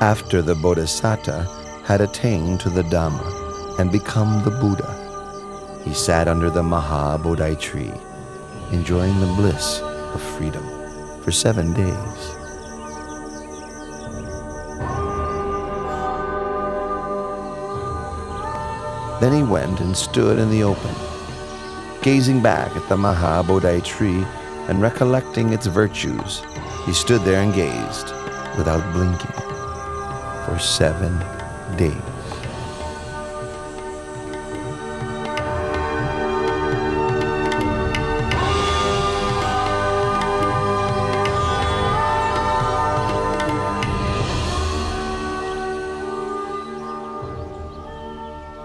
After the Bodhisattva had attained to the Dhamma and become the Buddha, he sat under the Bodhi tree, enjoying the bliss of freedom for 7 days. Then he went and stood in the open, gazing back at the Bodhi tree and recollecting its virtues. He stood there and gazed without blinking for 7 days.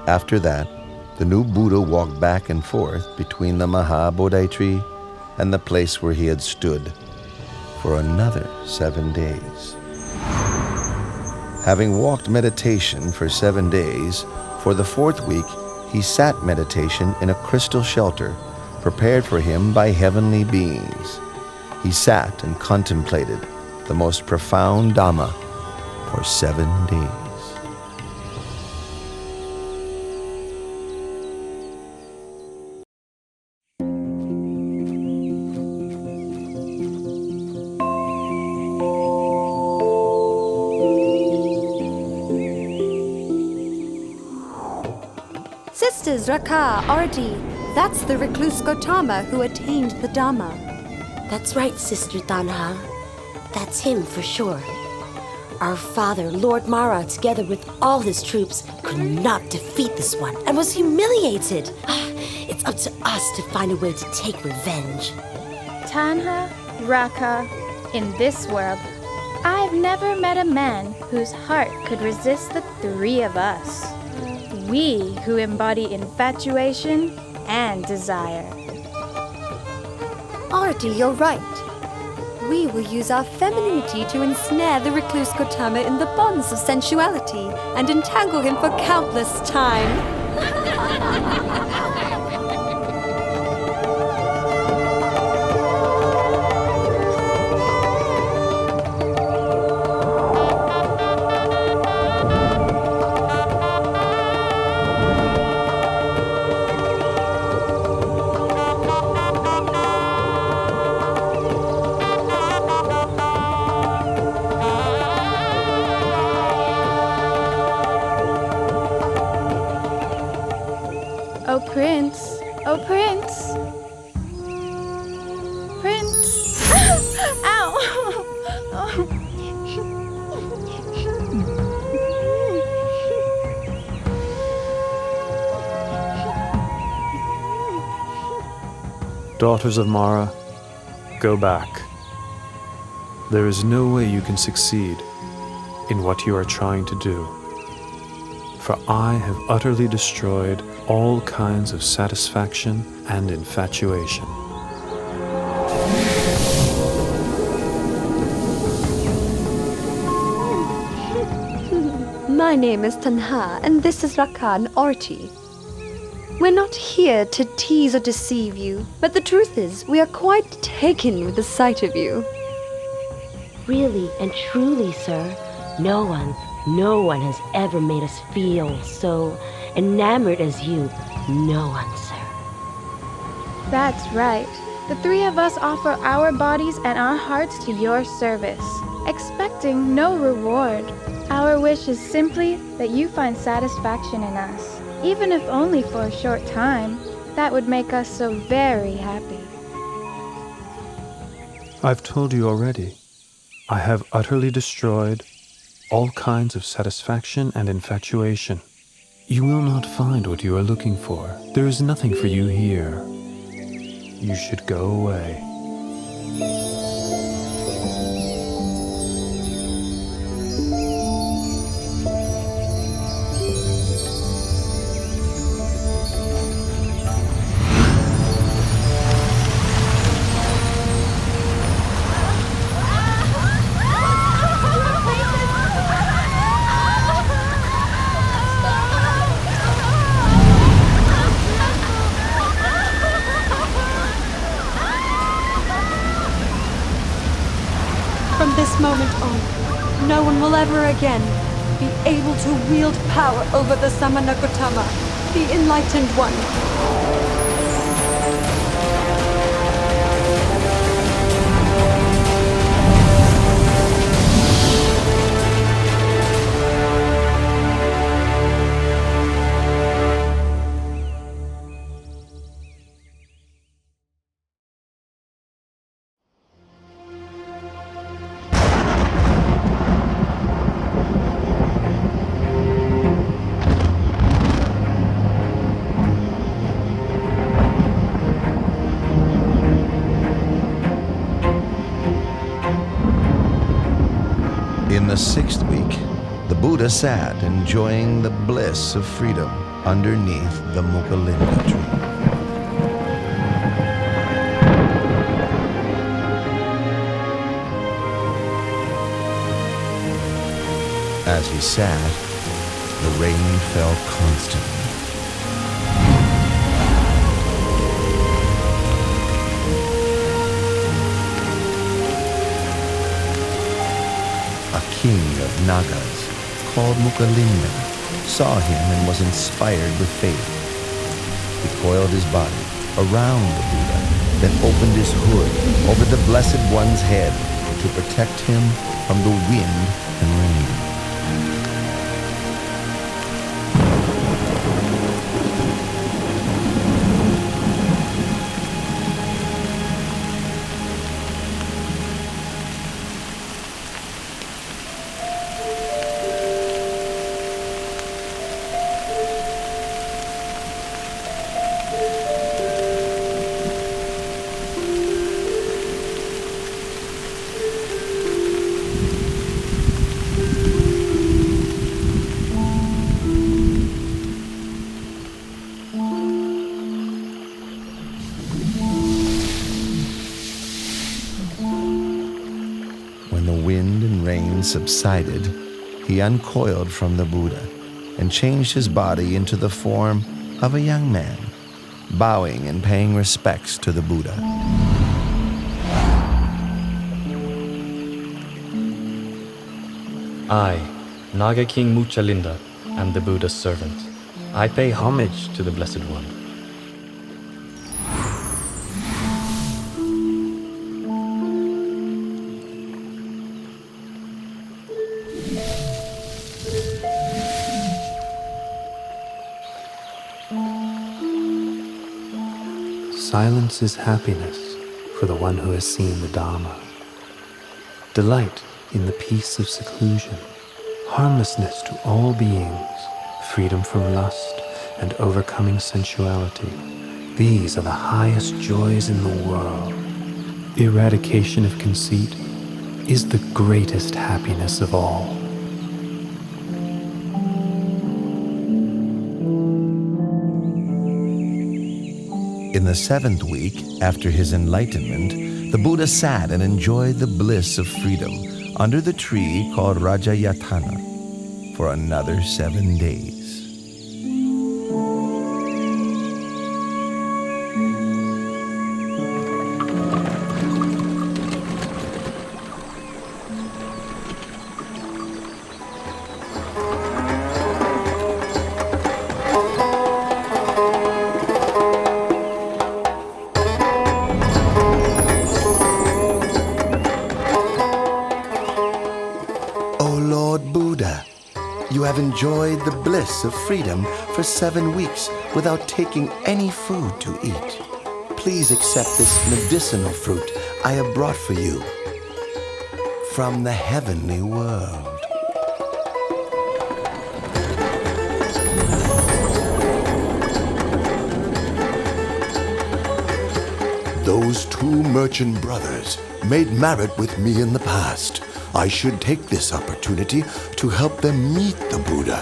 After that, the new Buddha walked back and forth between the Bodhi tree and the place where he had stood for another 7 days. Having walked meditation for 7 days, for the 4th week he sat meditation in a crystal shelter prepared for him by heavenly beings. He sat and contemplated the most profound Dhamma for 7 days. Sisters Raka, Ardi, that's the recluse Gautama who attained the Dhamma. That's right, Sister Tanha. That's him for sure. Our father, Lord Mara, together with all his troops, could not defeat this one and was humiliated. It's up to us to find a way to take revenge. Tanha, Raka, in this world, I've never met a man whose heart could resist the 3 of us. We who embody infatuation and desire. Ardi, you're right. We will use our femininity to ensnare the recluse Gautama in the bonds of sensuality and entangle him for countless time. Oh Prince, oh Prince. Prince. Ow. Daughters of Mara, go back. There is no way you can succeed in what you are trying to do. For I have utterly destroyed all kinds of satisfaction and infatuation. My name is Tanha, and this is Raka and Arti. We're not here to tease or deceive you, but the truth is, we are quite taken with the sight of you. Really and truly, sir, no one has ever made us feel so enamored as you. No one, sir. That's right. The 3 of us offer our bodies and our hearts to your service, expecting no reward. Our wish is simply that you find satisfaction in us, even if only for a short time. That would make us so very happy. I've told you already. I have utterly destroyed all kinds of satisfaction and infatuation. You will not find what you are looking for. There is nothing for you here. You should go away. one will ever again be able to wield power over the Samana Gautama, the enlightened one. In the 6th week, the Buddha sat enjoying the bliss of freedom underneath the Mukalinda tree. As he sat, the rain fell constantly. A king of Nagas, called Mukalinda, saw him and was inspired with faith. He coiled his body around the Buddha, then opened his hood over the Blessed One's head to protect him from the wind and rain. When the wind and rain subsided, he uncoiled from the Buddha and changed his body into the form of a young man, bowing and paying respects to the Buddha. I, Naga King Muchalinda, am the Buddha's servant. I pay homage to the Blessed One. Silence is happiness for the one who has seen the Dhamma. Delight in the peace of seclusion, harmlessness to all beings, freedom from lust, and overcoming sensuality. These are the highest joys in the world. Eradication of conceit is the greatest happiness of all. In the 7th week, after his enlightenment, the Buddha sat and enjoyed the bliss of freedom under the tree called Rajayatana for another 7 days. You have enjoyed the bliss of freedom for 7 weeks without taking any food to eat. Please accept this medicinal fruit I have brought for you from the heavenly world. Those 2 merchant brothers made merit with me in the past. I should take this opportunity to help them meet the Buddha.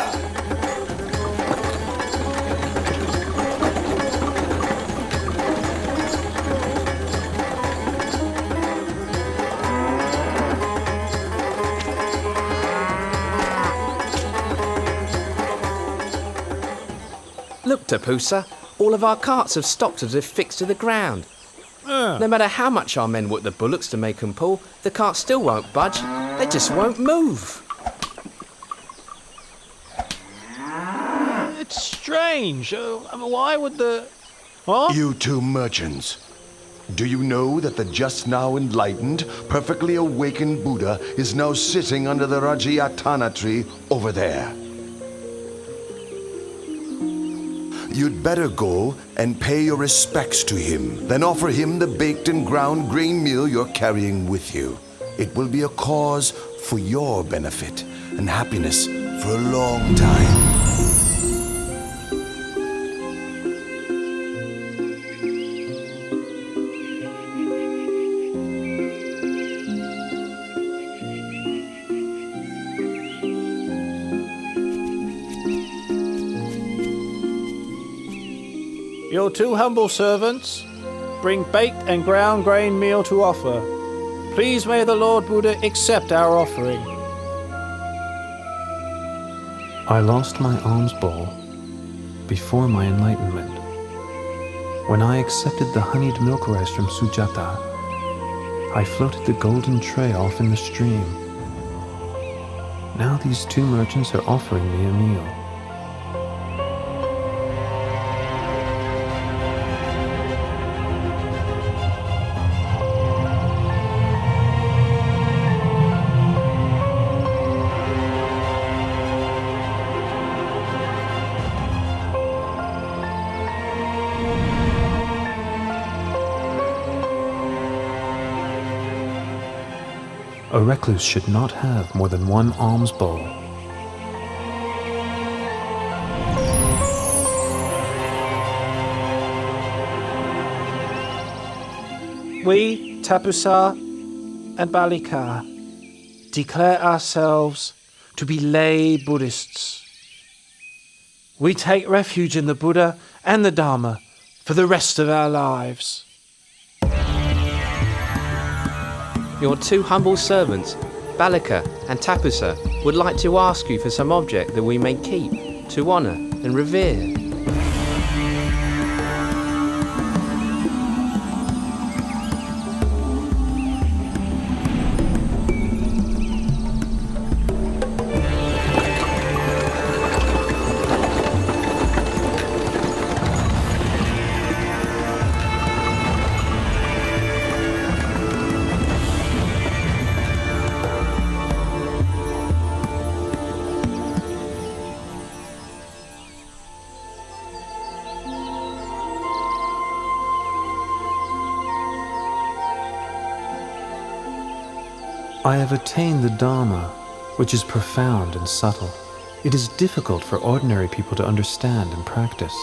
Look, Tapusa, all of our carts have stopped as if fixed to the ground. No matter how much our men work the bullocks to make them pull, the carts still won't budge. They just won't move. strange. Why would the... Huh? You two merchants. Do you know that the just now enlightened, perfectly awakened Buddha is now sitting under the Rajyatana tree over there? You'd better go and pay your respects to him, then offer him the baked and ground grain meal you're carrying with you. It will be a cause for your benefit and happiness for a long time. Your two humble servants bring baked and ground grain meal to offer. Please may the Lord Buddha accept our offering. I lost my alms bowl before my enlightenment. When I accepted the honeyed milk rice from Sujata, I floated the golden tray off in the stream. Now these two merchants are offering me a meal. A recluse should not have more than one alms bowl. We, Tapusa and Balika, declare ourselves to be lay Buddhists. We take refuge in the Buddha and the Dhamma for the rest of our lives. Your two humble servants, Balika and Tapusa, would like to ask you for some object that we may keep, to honour and revere. I have attained the Dhamma, which is profound and subtle. It is difficult for ordinary people to understand and practice.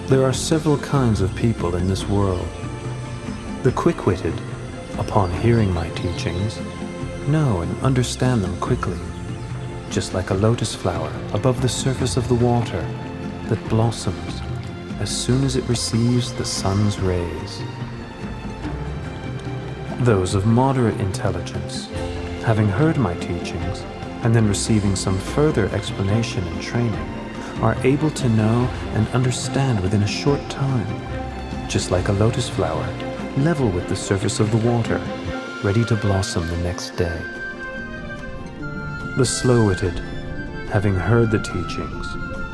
There are several kinds of people in this world. The quick-witted, upon hearing my teachings, know and understand them quickly, just like a lotus flower above the surface of the water that blossoms as soon as it receives the sun's rays. Those of moderate intelligence, having heard my teachings and then receiving some further explanation and training, are able to know and understand within a short time, just like a lotus flower level with the surface of the water, ready to blossom the next day. The slow-witted, having heard the teachings,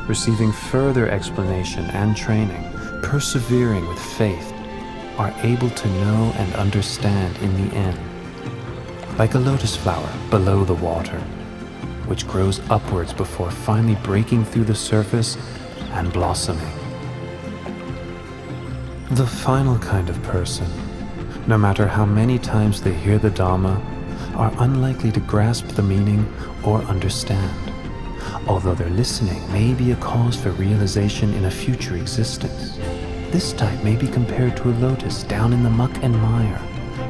receiving further explanation and training, persevering with faith, are able to know and understand in the end, like a lotus flower below the water, which grows upwards before finally breaking through the surface and blossoming. The final kind of person, no matter how many times they hear the Dhamma, are unlikely to grasp the meaning or understand, although their listening may be a cause for realization in a future existence. This type may be compared to a lotus down in the muck and mire,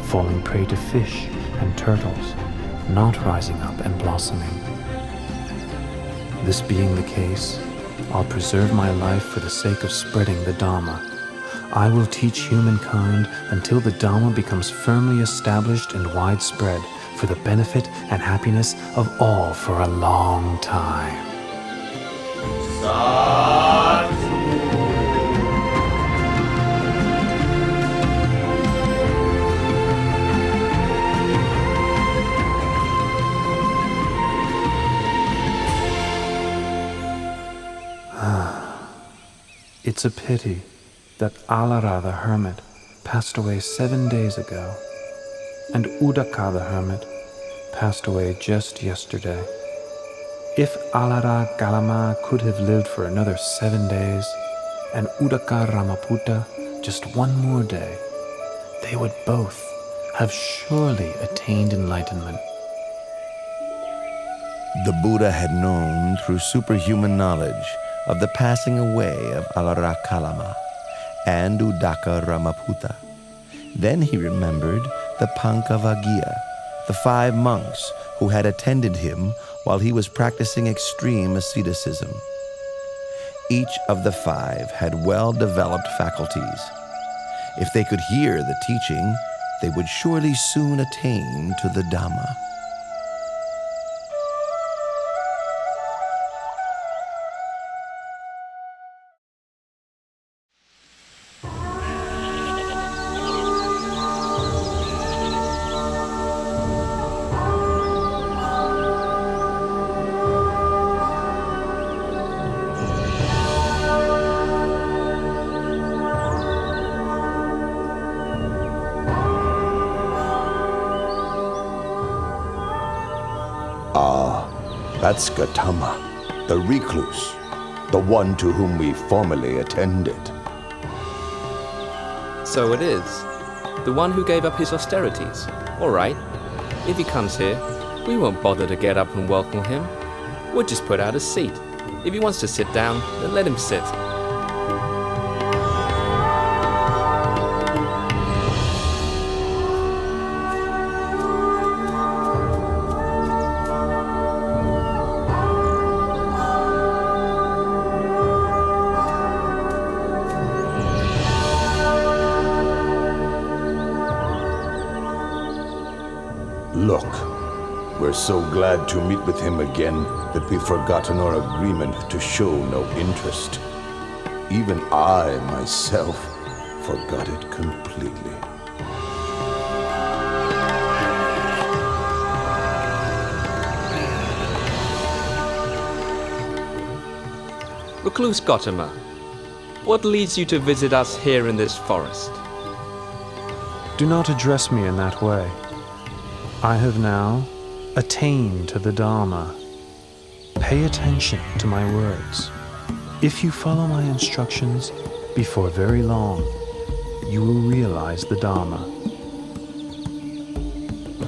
falling prey to fish and turtles, not rising up and blossoming. This being the case, I'll preserve my life for the sake of spreading the Dhamma. I will teach humankind until the Dhamma becomes firmly established and widespread for the benefit and happiness of all for a long time. Sadhu. It's a pity that Alara the hermit passed away 7 days ago, and Uddaka the hermit passed away just yesterday. If Alara Galama could have lived for another 7 days, and Uddaka Ramaputta just one more day, they would both have surely attained enlightenment. The Buddha had known through superhuman knowledge of the passing away of Alara Kalama and Uddaka Ramaputta. Then he remembered the Pankavaggiya, the 5 monks who had attended him while he was practicing extreme asceticism. Each of the 5 had well-developed faculties. If they could hear the teaching, they would surely soon attain to the Dhamma. That's Gautama, the recluse, the one to whom we formerly attended. So it is. The one who gave up his austerities. All right. If he comes here, we won't bother to get up and welcome him. We'll just put out a seat. If he wants to sit down, then let him sit. Look, we're so glad to meet with him again that we've forgotten our agreement to show no interest. Even I, myself, forgot it completely. Recluse Gautama, what leads you to visit us here in this forest? Do not address me in that way. I have now attained to the Dhamma. Pay attention to my words. If you follow my instructions, before very long, you will realize the Dhamma.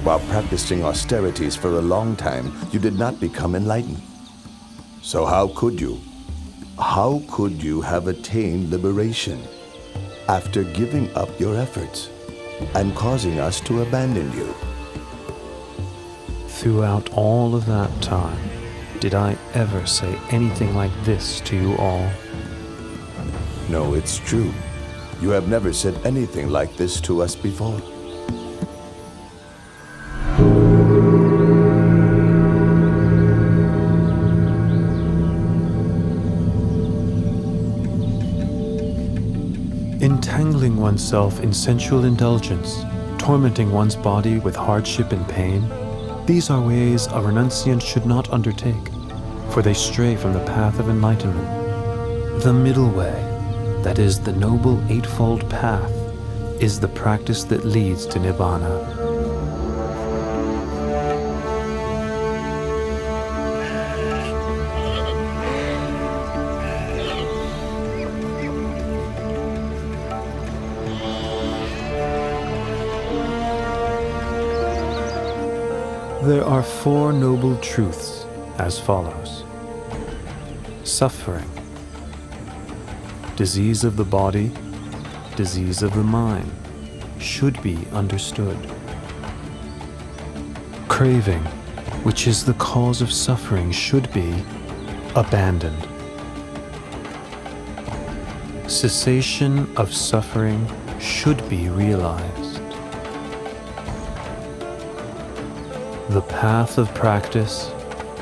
While practicing austerities for a long time, you did not become enlightened. So how could you? How could you have attained liberation after giving up your efforts and causing us to abandon you? Throughout all of that time, did I ever say anything like this to you all? No, it's true. You have never said anything like this to us before. Entangling oneself in sensual indulgence, tormenting one's body with hardship and pain, these are ways a renunciant should not undertake, for they stray from the path of enlightenment. The middle way, that is the noble eightfold path, is the practice that leads to nibbana. There are 4 noble truths as follows. Suffering, disease of the body, disease of the mind, should be understood. Craving, which is the cause of suffering, should be abandoned. Cessation of suffering should be realized. The path of practice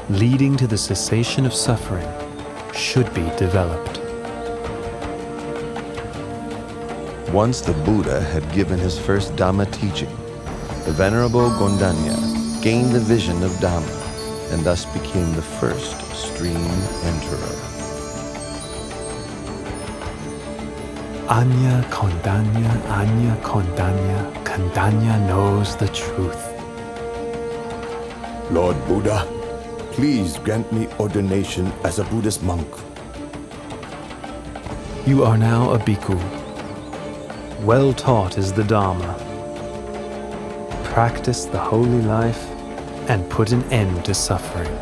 leading to the cessation of suffering should be developed. Once the Buddha had given his first Dhamma teaching, the Venerable Gondanya gained the vision of Dhamma and thus became the first stream enterer. Anya Kondanya knows the truth. Lord Buddha, please grant me ordination as a Buddhist monk. You are now a bhikkhu. Well taught is the Dhamma. Practice the holy life and put an end to suffering.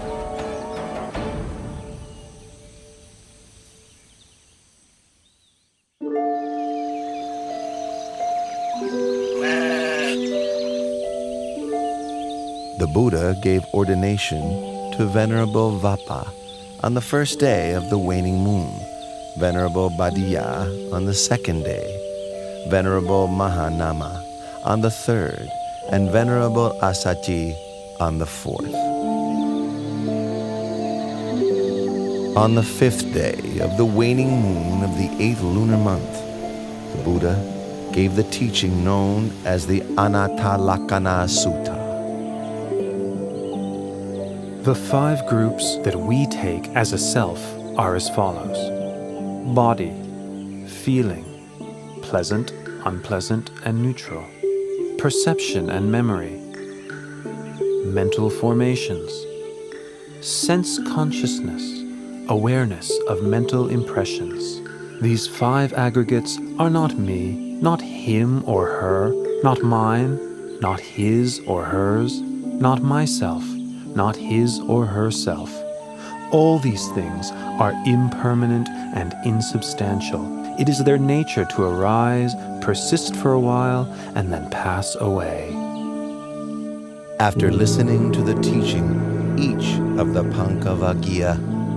The Buddha gave ordination to Venerable Vappa on the first day of the waning moon, Venerable Badiya on the second day, Venerable Mahanama on the third, and Venerable Asachi on the fourth. On the fifth day of the waning moon of the 8th lunar month, the Buddha gave the teaching known as the Anattalakkhana Sutta. The 5 groups that we take as a self are as follows: body, feeling, pleasant, unpleasant, and neutral, perception and memory, mental formations, sense consciousness, awareness of mental impressions. These 5 aggregates are not me, not him or her, not mine, not his or hers, not myself, not his or herself. All these things are impermanent and insubstantial. It is their nature to arise, persist for a while, and then pass away. After listening to the teaching, each of the Pankavaggiya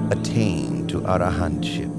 attained to arahantship.